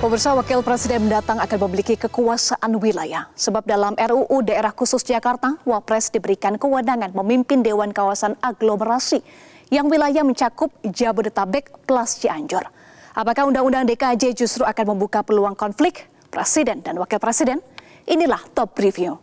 Pemirsa, Wakil Presiden mendatang akan memiliki kekuasaan wilayah. Sebab dalam RUU Daerah Khusus Jakarta, Wapres diberikan kewenangan memimpin Dewan Kawasan Aglomerasi yang wilayah mencakup Jabodetabek plus Cianjur. Apakah Undang-Undang DKJ justru akan membuka peluang konflik Presiden dan Wakil Presiden? Inilah Top Review.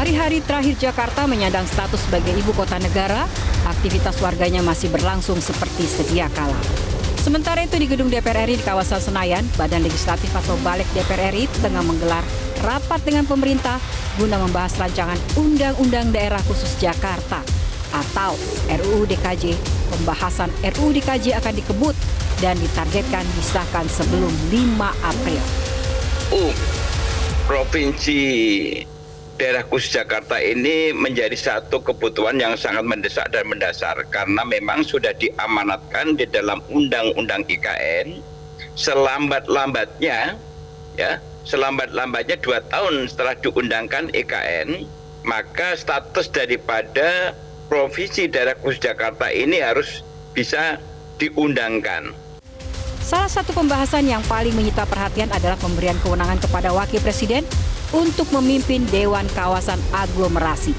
Hari-hari terakhir Jakarta menyandang status sebagai ibu kota negara, aktivitas warganya masih berlangsung seperti sedia kala. Sementara itu di gedung DPR RI di kawasan Senayan, Badan Legislatif atau Balik DPR RI tengah menggelar rapat dengan pemerintah guna membahas rancangan Undang-Undang Daerah Khusus Jakarta atau RUU DKJ. Pembahasan RUU DKJ akan dikebut dan ditargetkan disahkan sebelum 5 April. Provinsi Daerah Khusus Jakarta ini menjadi satu kebutuhan yang sangat mendesak dan mendasar karena memang sudah diamanatkan di dalam Undang-Undang IKN selambat-lambatnya 2 tahun setelah diundangkan IKN, maka status daripada Provinsi Daerah Khusus Jakarta ini harus bisa diundangkan. Salah satu pembahasan yang paling menyita perhatian adalah pemberian kewenangan kepada Wakil Presiden untuk memimpin Dewan Kawasan Aglomerasi.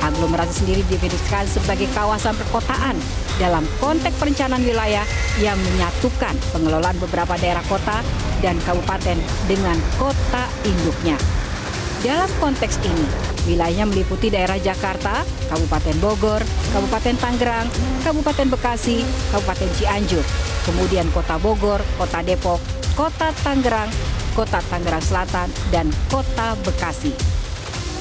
Aglomerasi sendiri didefinisikan sebagai kawasan perkotaan dalam konteks perencanaan wilayah yang menyatukan pengelolaan beberapa daerah kota dan kabupaten dengan kota induknya. Dalam konteks ini, wilayahnya meliputi daerah Jakarta, Kabupaten Bogor, Kabupaten Tangerang, Kabupaten Bekasi, Kabupaten Cianjur, kemudian Kota Bogor, Kota Depok, Kota Tangerang, Kota Tangerang Selatan, dan Kota Bekasi.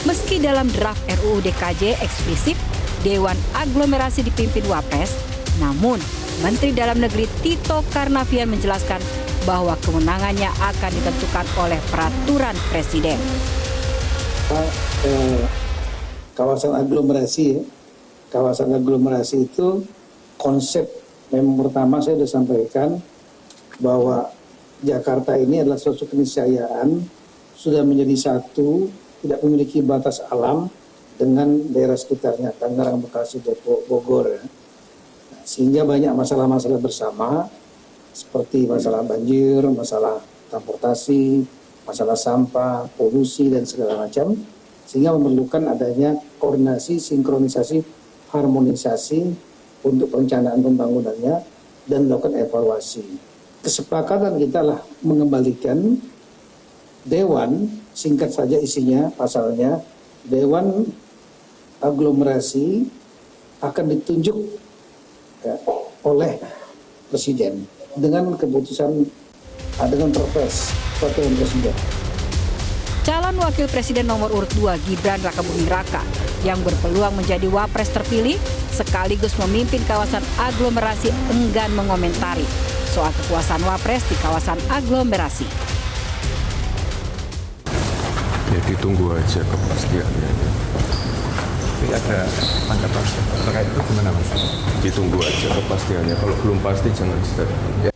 Meski dalam draft RUU DKJ eksplisit Dewan Aglomerasi dipimpin Wapres, namun Menteri Dalam Negeri Tito Karnavian menjelaskan bahwa kewenangannya akan ditentukan oleh peraturan Presiden. Kawasan aglomerasi itu konsep yang pertama saya sudah sampaikan bahwa Jakarta ini adalah suatu keniscayaan, sudah menjadi satu, tidak memiliki batas alam dengan daerah sekitarnya, Tangerang, Bekasi, Depok, Bogor. Sehingga banyak masalah-masalah bersama, seperti masalah banjir, masalah transportasi, masalah sampah, polusi, dan segala macam. Sehingga memerlukan adanya koordinasi, sinkronisasi, harmonisasi untuk perencanaan pembangunannya dan melakukan evaluasi. Kesepakatan kita lah mengembalikan Dewan, singkat saja isinya, pasalnya, Dewan Aglomerasi akan ditunjuk oleh Presiden dengan keputusan, dengan perpres peraturan Presiden. Calon Wakil Presiden nomor urut 2 Gibran Rakabuming Raka yang berpeluang menjadi Wapres terpilih sekaligus memimpin kawasan aglomerasi enggan mengomentari soal kekuasaan Wapres di kawasan aglomerasi. Ya ditunggu aja kepastiannya. Tapi ada tanggapan terkait itu gimana Mas? Ditunggu aja kepastiannya. Kalau belum pasti jangan start. Ya.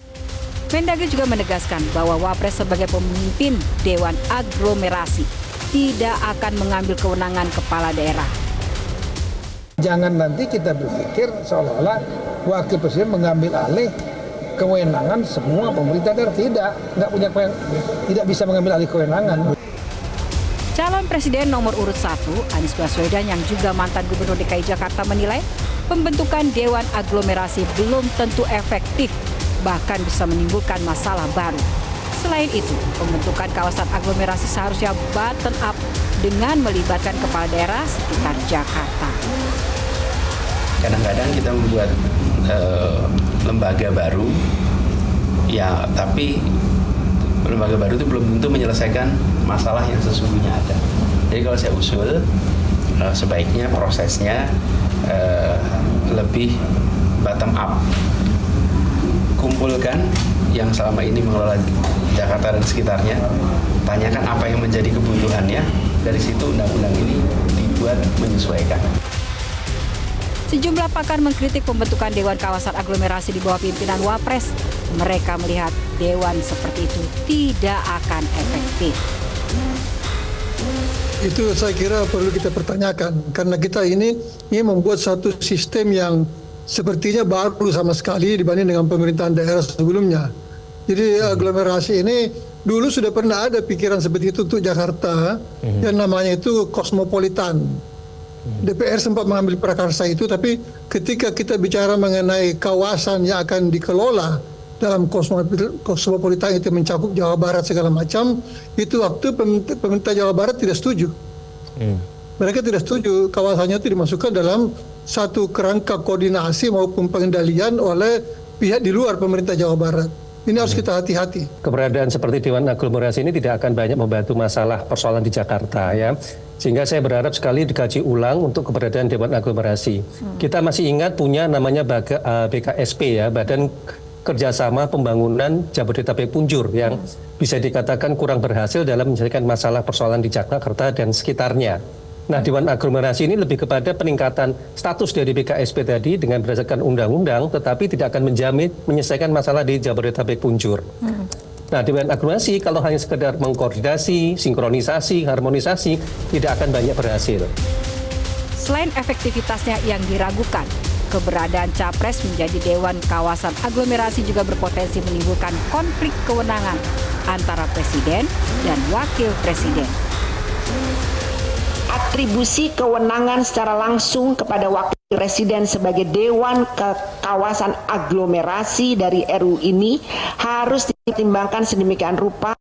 Mendagri juga menegaskan bahwa Wapres sebagai pemimpin Dewan Aglomerasi tidak akan mengambil kewenangan kepala daerah. Jangan nanti kita berpikir seolah-olah Wakil Presiden mengambil alih kewenangan semua pemerintah daerah. Tidak bisa mengambil alih kewenangan. Calon Presiden nomor urut 1, Anies Baswedan yang juga mantan Gubernur DKI Jakarta menilai pembentukan Dewan Aglomerasi belum tentu efektif, bahkan bisa menimbulkan masalah baru. Selain itu, pembentukan kawasan aglomerasi seharusnya bottom up dengan melibatkan kepala daerah sekitar Jakarta. Kadang-kadang kita membuat lembaga baru, ya tapi lembaga baru itu belum tentu menyelesaikan masalah yang sesungguhnya ada. Jadi kalau saya usul, sebaiknya prosesnya lebih bottom up. Kumpulkan yang selama ini mengelola Jakarta dan sekitarnya, tanyakan apa yang menjadi kebutuhannya, dari situ undang-undang ini dibuat menyesuaikan. Sejumlah pakar mengkritik pembentukan Dewan Kawasan Aglomerasi di bawah pimpinan Wapres. Mereka melihat dewan seperti itu tidak akan efektif. Itu saya kira perlu kita pertanyakan karena kita ini membuat satu sistem yang sepertinya baru sama sekali dibanding dengan pemerintahan daerah sebelumnya. Jadi aglomerasi ini dulu sudah pernah ada pikiran seperti itu untuk Jakarta yang namanya itu kosmopolitan. DPR sempat mengambil prakarsa itu, tapi ketika kita bicara mengenai kawasan yang akan dikelola dalam kosmopolitan itu mencakup Jawa Barat segala macam, itu waktu pemerintah Jawa Barat tidak setuju. Mereka tidak setuju kawasannya itu dimasukkan dalam satu kerangka koordinasi maupun pengendalian oleh pihak di luar pemerintah Jawa Barat. Ini harus kita hati-hati. Keberadaan seperti Dewan Aglomerasi ini tidak akan banyak membantu masalah persoalan di Jakarta ya. Sehingga saya berharap sekali dikaji ulang untuk keberadaan Dewan Aglomerasi. Kita masih ingat punya namanya BKSP ya, Badan Kerjasama Pembangunan Jabodetabek Punjur yang bisa dikatakan kurang berhasil dalam menyelesaikan masalah persoalan di Jakarta dan sekitarnya. Nah, Dewan Aglomerasi ini lebih kepada peningkatan status dari BKSP tadi dengan berdasarkan undang-undang, tetapi tidak akan menjamin menyelesaikan masalah di Jabodetabek Punjur. Nah, Dewan Aglomerasi kalau hanya sekedar mengkoordinasi, sinkronisasi, harmonisasi, tidak akan banyak berhasil. Selain efektivitasnya yang diragukan, keberadaan Capres menjadi Dewan Kawasan Aglomerasi juga berpotensi menimbulkan konflik kewenangan antara Presiden dan Wakil Presiden. Atribusi kewenangan secara langsung kepada Wakil Presiden sebagai Dewan Kawasan Aglomerasi dari RUU ini harus dipertimbangkan sedemikian rupa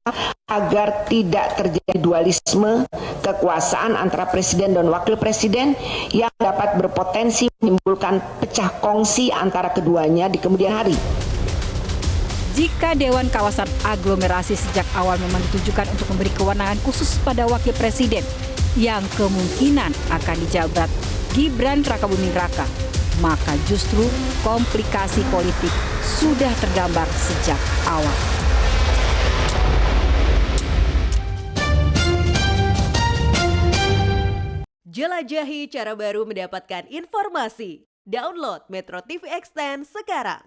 agar tidak terjadi dualisme kekuasaan antara Presiden dan Wakil Presiden yang dapat berpotensi menimbulkan pecah kongsi antara keduanya di kemudian hari. Jika Dewan Kawasan Aglomerasi sejak awal memang ditujukan untuk memberi kewenangan khusus pada Wakil Presiden yang kemungkinan akan dijabat Gibran Rakabuming Raka, maka justru komplikasi politik sudah tergambar sejak awal. Jelajahi cara baru mendapatkan informasi. Download Metro TV Extend sekarang.